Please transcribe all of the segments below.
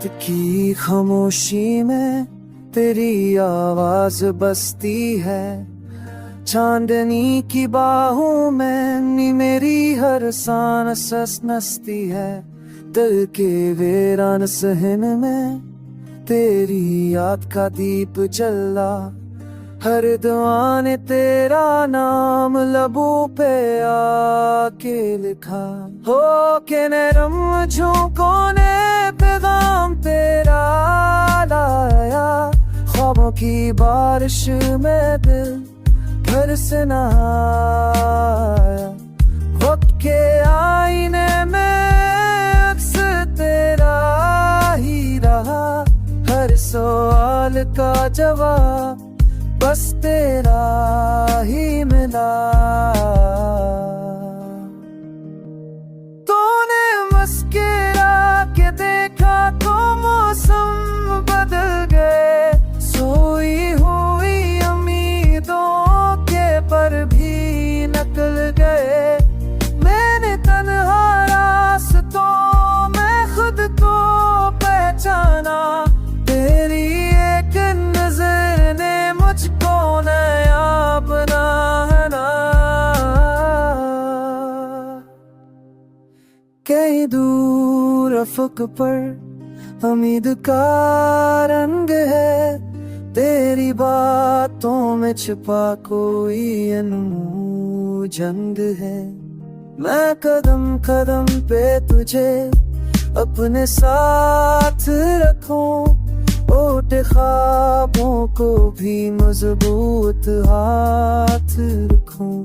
रात की खामोशी में तेरी आवाज बसती है। चांदनी की बाहों में नी मेरी हर सांस नसती है। दिल के वीरान सहन में तेरी याद का दीप जला। हर दुआ ने तेरा नाम लबों पे आके लिखा। हो के नरम झोंकों ने पैगाम तेरा लाया। ख्वाबों की बारिश में दिल घर से नहाया। वक्त के आईने में अक्स तेरा ही रहा। हर सवाल का जवाब बस तेरा ही मिला। तूने मुस्कुरा के देखा तो मौसम बदल गए। सोई हुई उम्मीदों के पर भी निकल गए। मैंने तन्हा रास्तों में खुद को पहचाना। तेरी एक नजर ने मुझको नया बनाना। कहीं दूर अफक पर उम्मीद का रंग है। तेरी बातों में छिपा कोई अनमोल जंग है। मैं कदम कदम पे तुझे अपने साथ रखूं। ओट ख्वाबों को भी मजबूत हाथ रखूं।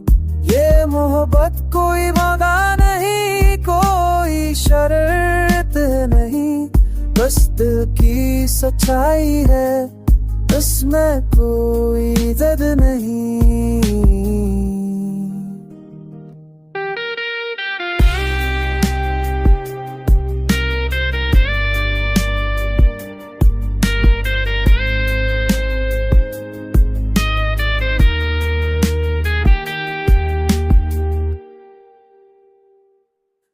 ये मोहब्बत कोई वादा नहीं, कोई शर्त नहीं। बस दिल की सच्चाई है, इसमें कोई जिद नहीं।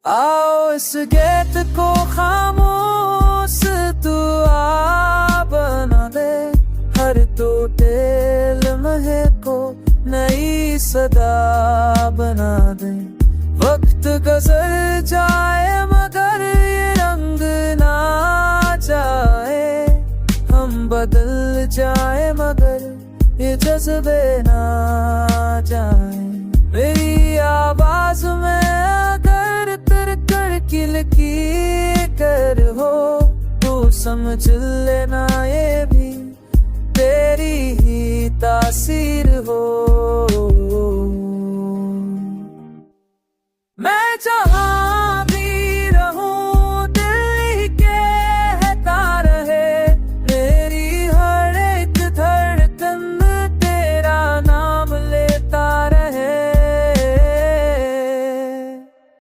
आओ इस गेट को खामोश दुआ बना दे। हर टूटे लम्हे को नई सदा बना दे। वक्त गुजर जाए मगर ये रंग ना जाए। हम बदल जाए मगर ये जज्बे ना जाए। मेरी आवाज में अगर किलकी कर हो तो समझ लेना ये भी तेरी ही तासीर हो।